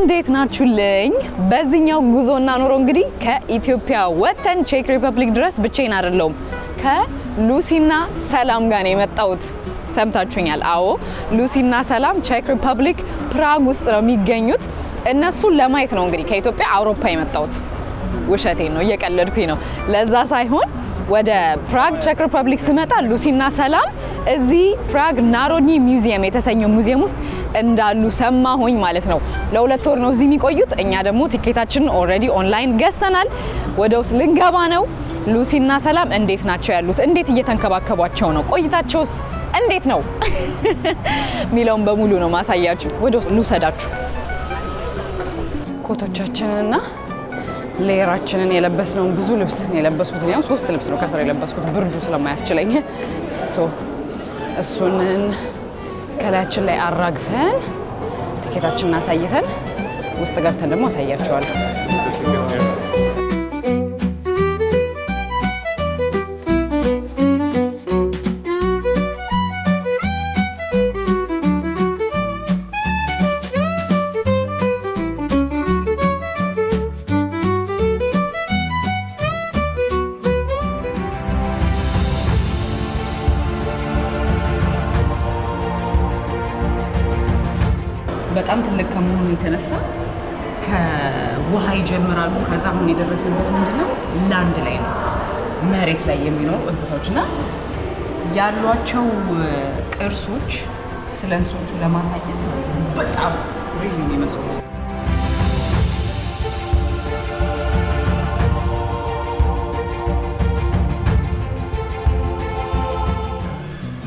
እንዴት ናችሁልኝ? በዚህኛው ጉዞና ኑሮ እንግዲህ ከኢትዮጵያ ወጥተን ቼክ ሪፐብሊክ ድረስ ብቻዬን አይደለሁም ከሉሲና ሰላም ጋር ነው የመጣሁት። ሰምታችሁኛል? አዎ ሉሲና ሰላም ቼክ ሪፐብሊክ ፕራግ ውስጥ ነው የሚገኙት። እነሱን ለማየት ነው እንግዲህ ከኢትዮጵያ አውሮፓ የመጣሁት። ውሸቴን ነው፣ እየቀለድኩኝ ነው። ለዛ ሳይሆን ወደ ፕራግ ቼክ ሪፐብሊክ ስመጣ ሉሲና ሰላም እዚህ ፕራግ ናሮድኒ ሚውዚየም የተሰኘው ሙዚየም ውስጥ እንዳሉ ሰማሁኝ ማለት ነው። ለ2 ወር ነው እዚህ የሚቆዩት። እኛ ደግሞ ቲኬታችንን ኦልሬዲ ኦንላይን ገዝተናል። ወደ ውስጥ ልንገባ ነው። ሉሲና ሰላም እንዴት ናቸው ያሉት? እንዴት እየተንከባከቧቸው ነው? ቆይታቸውስ እንዴት ነው ሚለውን በሙሉ ነው ማሳያችሁ። ወደ ውስጥ ልውሰዳችሁ። ኮቶቻችንንና ሌየራችንን የለበስነውን ብዙ ልብስ የለበስኩት ነው። 3 ልብስ ነው ከስራ የለበስኩት ብርዱ ስለማያስችለኝ እሱን ከላያችን ላይ አራግፈን ቲኬታችንን አሳይተን ውስጥ ገብተን ደግሞ አሳያችኋለሁ። በጣም ትልቅ ከመሆኑ የተነሳ ከውሃ ይጀምራሉ። ከዛ አሁን የደረስንበት ምንድነው ላንድ ላይ ነው፣ መሬት ላይ የሚኖሩ እንስሳዎችና ያሏቸው ቅርሶች ስለ እንስሶቹ ለማሳየት በጣም ሪል ነው የሚመስሉት።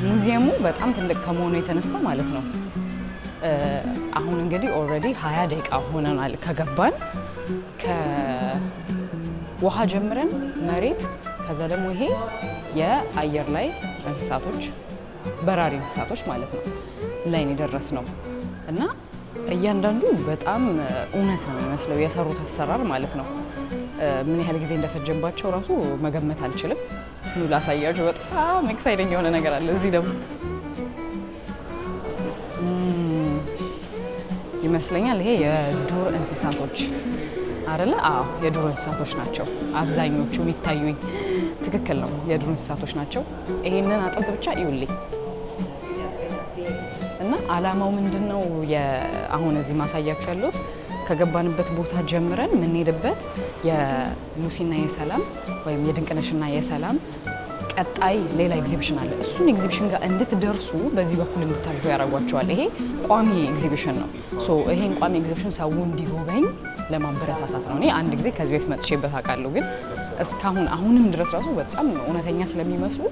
ሙዚየሙ በጣም ትልቅ ከመሆኑ የተነሳ ማለት ነው አሁን እንግዲህ ኦልሬዲ 20 ደቂቃ ሆነናል ከገባን። ከውሃ ጀምረን መሬት፣ ከዛ ደግሞ ይሄ የአየር ላይ እንስሳቶች በራሪ እንስሳቶች ማለት ነው ላይ የደረስ ነው እና እያንዳንዱ በጣም እውነት ነው የሚመስለው የሰሩት አሰራር ማለት ነው። ምን ያህል ጊዜ እንደፈጀባቸው ራሱ መገመት አልችልም። ኑ ላሳያችሁ። በጣም ኤክሳይቲንግ የሆነ ነገር አለ እዚህ ደግሞ ይመስለኛል። ይሄ የዱር እንስሳቶች አይደለ? አዎ የዱር እንስሳቶች ናቸው አብዛኞቹ የሚታዩኝ። ትክክል ነው፣ የዱር እንስሳቶች ናቸው። ይሄንን አጥንት ብቻ ይውልኝ እና አላማው ምንድነው? አሁን እዚህ ማሳያችሁ ያለሁት ከገባንበት ቦታ ጀምረን የምንሄድበት የሉሲና የሰላም ወይም የድንቅነሽና የሰላም ቀጣይ ሌላ ኤግዚቢሽን አለ። እሱን ኤግዚቢሽን ጋር እንድትደርሱ በዚህ በኩል እንድታልፉ ያደርጓቸዋል። ይሄ ቋሚ ኤግዚቢሽን ነው። ይሄን ቋሚ ኤግዚቢሽን ሰው እንዲጎበኝ ለማበረታታት ነው። እኔ አንድ ጊዜ ከዚህ በፊት መጥቼበት አውቃለሁ፣ ግን እስካሁን አሁንም ድረስ ራሱ በጣም እውነተኛ ስለሚመስሉ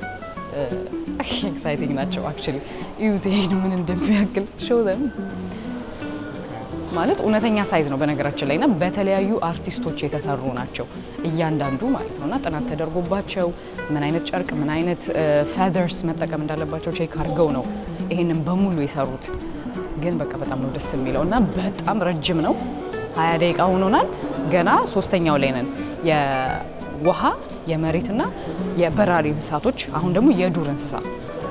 ኤክሳይቲንግ ናቸው። አክቹሊ እዩት ይሄን ምን እንደሚያክል ሾው ዘም ማለት እውነተኛ ሳይዝ ነው በነገራችን ላይ እና በተለያዩ አርቲስቶች የተሰሩ ናቸው እያንዳንዱ ማለት ነውና ጥናት ተደርጎባቸው ምን አይነት ጨርቅ ምን አይነት ፌዘርስ መጠቀም እንዳለባቸው ቼክ አድርገው ነው ይሄንን በሙሉ የሰሩት። ግን በቃ በጣም ነው ደስ የሚለው እና በጣም ረጅም ነው። 20 ደቂቃ ሆኖናል። ገና 3ኛው ላይ ነን። የውሃ የመሬትና የበራሪ እንስሳቶች፣ አሁን ደግሞ የዱር እንስሳ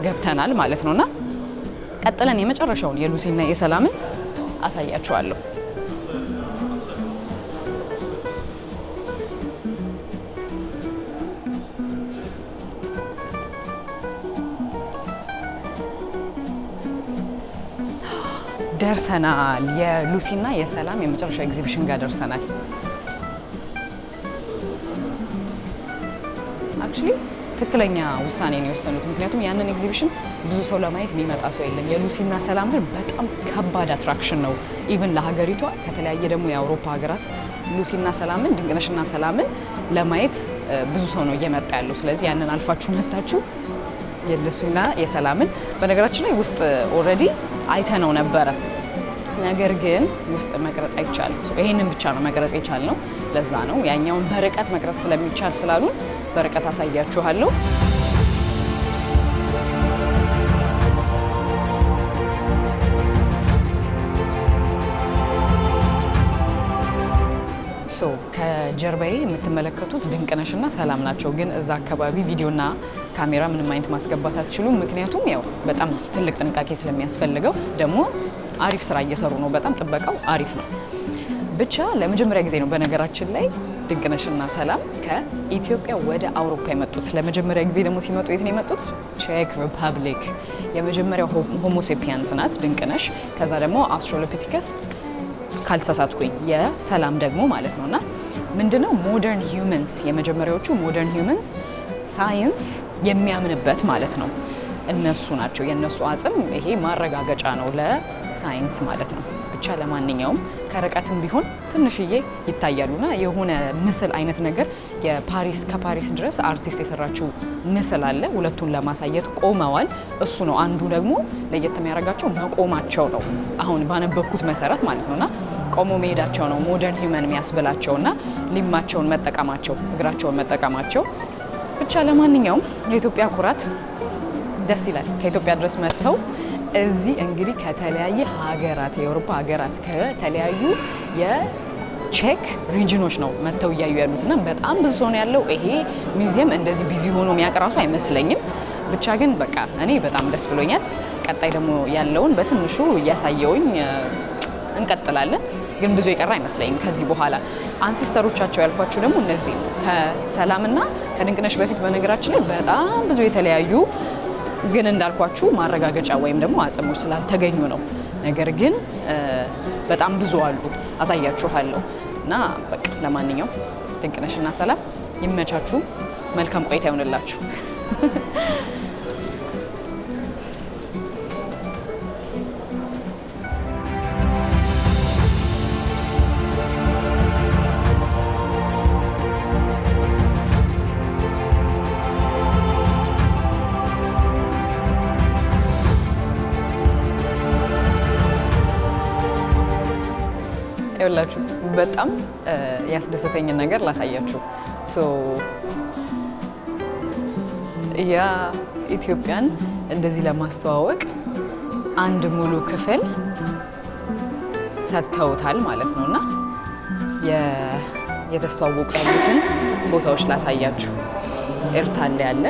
ገብተናል ማለት ነውና ቀጥለን የመጨረሻውን የሉሲና የሰላምን አሳያችኋለሁ። ደርሰናል። የሉሲና የሰላም የመጨረሻ ኤግዚቢሽን ጋር ደርሰናል። አክቹሊ ትክክለኛ ውሳኔ ነው የወሰኑት። ምክንያቱም ያንን ኤግዚቢሽን ብዙ ሰው ለማየት የሚመጣ ሰው የለም። የሉሲና ሰላም ግን በጣም ከባድ አትራክሽን ነው ኢቭን ለሀገሪቷ። ከተለያየ ደግሞ የአውሮፓ ሀገራት ሉሲና ሰላምን ድንቅነሽና ሰላምን ለማየት ብዙ ሰው ነው እየመጣ ያለው። ስለዚህ ያንን አልፋችሁ መጣችሁ የሉሲና የሰላምን በነገራችን ላይ ውስጥ ኦልሬዲ አይተነው ነበረ። ነገር ግን ውስጥ መቅረጽ አይቻልም። ይሄንን ብቻ ነው መቅረጽ የቻልነው። ለዛ ነው ያኛውን በርቀት መቅረጽ ስለሚቻል ስላሉን በርቀት አሳያችኋለሁ። ከጀርባዬ የምትመለከቱት ድንቅነሽና ሰላም ናቸው። ግን እዛ አካባቢ ቪዲዮና ካሜራ ምንም አይነት ማስገባት አትችሉም። ምክንያቱም ያው በጣም ትልቅ ጥንቃቄ ስለሚያስፈልገው፣ ደግሞ አሪፍ ስራ እየሰሩ ነው። በጣም ጥበቃው አሪፍ ነው። ብቻ ለመጀመሪያ ጊዜ ነው በነገራችን ላይ ድንቅነሽና ሰላም ከኢትዮጵያ ወደ አውሮፓ የመጡት። ለመጀመሪያ ጊዜ ደግሞ ሲመጡ የት ነው የመጡት? ቼክ ሪፐብሊክ። የመጀመሪያው ሆሞሴፒያንስ ናት ድንቅነሽ። ከዛ ደግሞ አውስትራሎፒቲከስ ካልተሳሳትኩኝ፣ የሰላም ደግሞ ማለት ነውና ምንድነው ሞደርን ሂውመንስ፣ የመጀመሪያዎቹ ሞደርን ሂውመንስ ሳይንስ የሚያምንበት ማለት ነው እነሱ ናቸው። የእነሱ አጽም ይሄ ማረጋገጫ ነው ለሳይንስ ማለት ነው። ብቻ ለማንኛውም ከርቀትም ቢሆን ትንሽዬ ይታያሉና የሆነ ምስል አይነት ነገር ከፓሪስ ድረስ አርቲስት የሰራችው ምስል አለ። ሁለቱን ለማሳየት ቆመዋል። እሱ ነው አንዱ ደግሞ ለየት የሚያደርጋቸው መቆማቸው ነው። አሁን ባነበብኩት መሰረት ማለት ነውና ቆሞ መሄዳቸው ነው ሞደርን ሂውመን የሚያስብላቸውና ሊማቸውን መጠቀማቸው፣ እግራቸውን መጠቀማቸው። ብቻ ለማንኛውም የኢትዮጵያ ኩራት ደስ ይላል። ከኢትዮጵያ ድረስ መጥተው እዚህ እንግዲህ ከተለያየ ሀገራት የአውሮፓ ሀገራት ከተለያዩ የቼክ ሪጅኖች ነው መጥተው እያዩ ያሉትና በጣም ብዙ ሰው ነው ያለው። ይሄ ሚውዚየም እንደዚህ ቢዚ ሆኖ የሚያቀራሱ አይመስለኝም። ብቻ ግን በቃ እኔ በጣም ደስ ብሎኛል። ቀጣይ ደግሞ ያለውን በትንሹ እያሳየውኝ እንቀጥላለን። ግን ብዙ የቀረ አይመስለኝም ከዚህ በኋላ። አንሲስተሮቻቸው ያልኳችሁ ደግሞ እነዚህ ከሰላምና ከድንቅነሽ በፊት በነገራችን ላይ በጣም ብዙ የተለያዩ ግን እንዳልኳችሁ ማረጋገጫ ወይም ደግሞ አጽሞች ስላልተገኙ ነው። ነገር ግን በጣም ብዙ አሉ፣ አሳያችኋለሁ። እና በቃ ለማንኛውም ድንቅነሽና ሰላም ይመቻችሁ፣ መልካም ቆይታ ይሆንላችሁ። ይኸውላችሁ በጣም ያስደሰተኝን ነገር ላሳያችሁ። ያ ኢትዮጵያን እንደዚህ ለማስተዋወቅ አንድ ሙሉ ክፍል ሰጥተውታል ማለት ነውና የተስተዋወቁ ያሉትን ቦታዎች ላሳያችሁ። ኤርታሌ አለ፣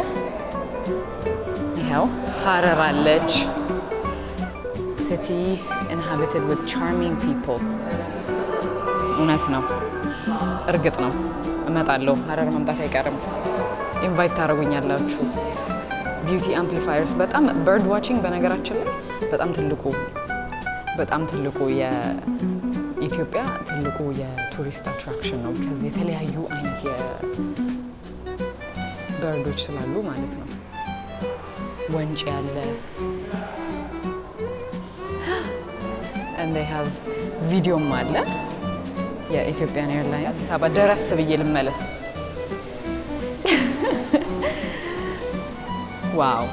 ይኸው ሀረር አለች። city inhabited with charming people። እውነት ነው፣ እርግጥ ነው። እመጣለሁ፣ ሀረር መምጣት አይቀርም። ኢንቫይት ታደርጉኛላችሁ። ቢዩቲ አምፕሊፋየርስ በጣም በርድ ዋቺንግ በነገራችን ላይ በጣም ትልቁ የኢትዮጵያ ትልቁ የቱሪስት አትራክሽን ነው። ከዚህ የተለያዩ አይነት የበርዶች ስላሉ ማለት ነው። ወንጭ ያለ and they have ቪዲዮም አለ የኢትዮጵያን ኤርላይንስ። አዲስ አበባ ደረስ ብዬ ልመለስ። ዋው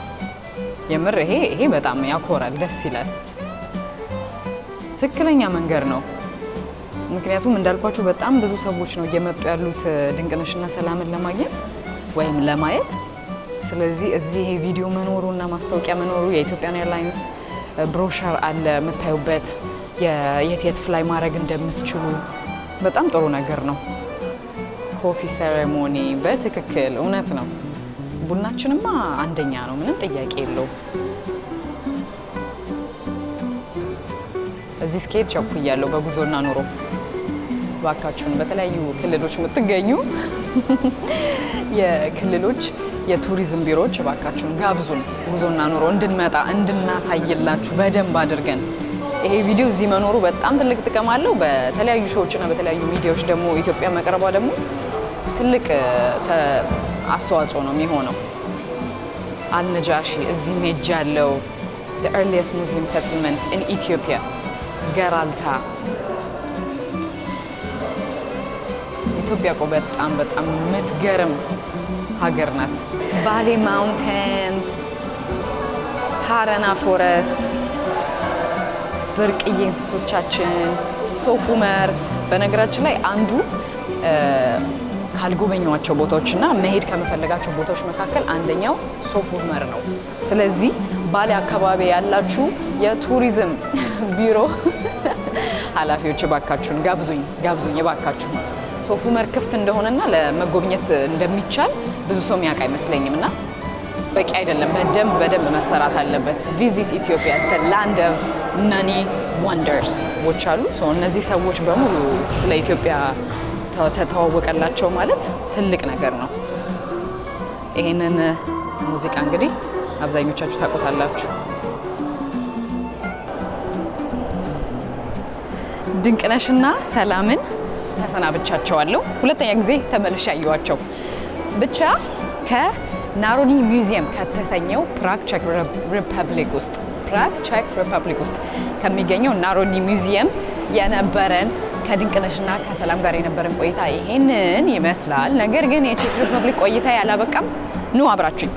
የምር ይሄ በጣም ያኮራል፣ ደስ ይላል። ትክክለኛ መንገድ ነው። ምክንያቱም እንዳልኳችሁ በጣም ብዙ ሰዎች ነው እየመጡ ያሉት ድንቅነሽና ሰላምን ለማግኘት ወይም ለማየት። ስለዚህ እዚህ ይሄ ቪዲዮ መኖሩና ማስታወቂያ መኖሩ የኢትዮጵያን ኤርላይንስ ብሮሸር አለ የምታዩበት፣ የት ፍላይ ማድረግ እንደምትችሉ በጣም ጥሩ ነገር ነው። ኮፊ ሴሬሞኒ በትክክል እውነት ነው። ቡናችንማ አንደኛ ነው፣ ምንም ጥያቄ የለው። እዚህ ስኬድ ቸኩያለሁ በጉዞና ኑሮ። ባካችሁን በተለያዩ ክልሎች የምትገኙ የክልሎች የቱሪዝም ቢሮዎች ባካችሁን ጋብዙን፣ ጉዞና ኑሮ እንድንመጣ እንድናሳይላችሁ በደንብ አድርገን። ይሄ ቪዲዮ እዚህ መኖሩ በጣም ትልቅ ጥቅም አለው። በተለያዩ ሾዎችና በተለያዩ ሚዲያዎች ደግሞ ኢትዮጵያ መቅረቧ ደግሞ ትልቅ አስተዋጽኦ ነው የሚሆነው። አልነጃሺ እዚህ ሜጅ ያለው the earliest Muslim settlement in Ethiopia ገራልታ። ኢትዮጵያ እኮ በጣም የምትገርም ሀገር ናት። ባሌ ማውንቴንስ፣ ሀረና ፎረስት፣ ብርቅዬ እንስሶቻችን፣ ሶፍ ዑመር። በነገራችን ላይ አንዱ ካልጎበኘዋቸው ቦታዎችና መሄድ ከምፈልጋቸው ቦታዎች መካከል አንደኛው ሶፍ ዑመር ነው። ስለዚህ ባሌ አካባቢ ያላችሁ የቱሪዝም ቢሮ ኃላፊዎች ባካችሁን ጋብዙኝ ባካችሁ። ሶፍ ዑመር ክፍት እንደሆነና ለመጎብኘት እንደሚቻል ብዙ ሰው የሚያውቅ አይመስለኝም እና በቂ አይደለም። በደንብ መሰራት አለበት። ቪዚት ኢትዮጵያ the land of many wonders ሰዎች አሉ። እነዚህ ሰዎች በሙሉ ስለ ኢትዮጵያ ተተዋወቀላቸው ማለት ትልቅ ነገር ነው። ይሄንን ሙዚቃ እንግዲህ አብዛኞቻችሁ ታውቁታላችሁ። ድንቅነሽና ሰላምን ተሰናብቻቸዋለሁ። ሁለተኛ ጊዜ ተመልሼ አየኋቸው። ብቻ ከናሮኒ ሚውዚየም ከተሰኘው ፕራግ ቼክ ሪፐብሊክ ውስጥ ከሚገኘው ናሮኒ ሚውዚየም የነበረን ከድንቅነሽና ከሰላም ጋር የነበረን ቆይታ ይሄንን ይመስላል። ነገር ግን የቼክ ሪፐብሊክ ቆይታ ያላበቃም። ኑ አብራችሁኝ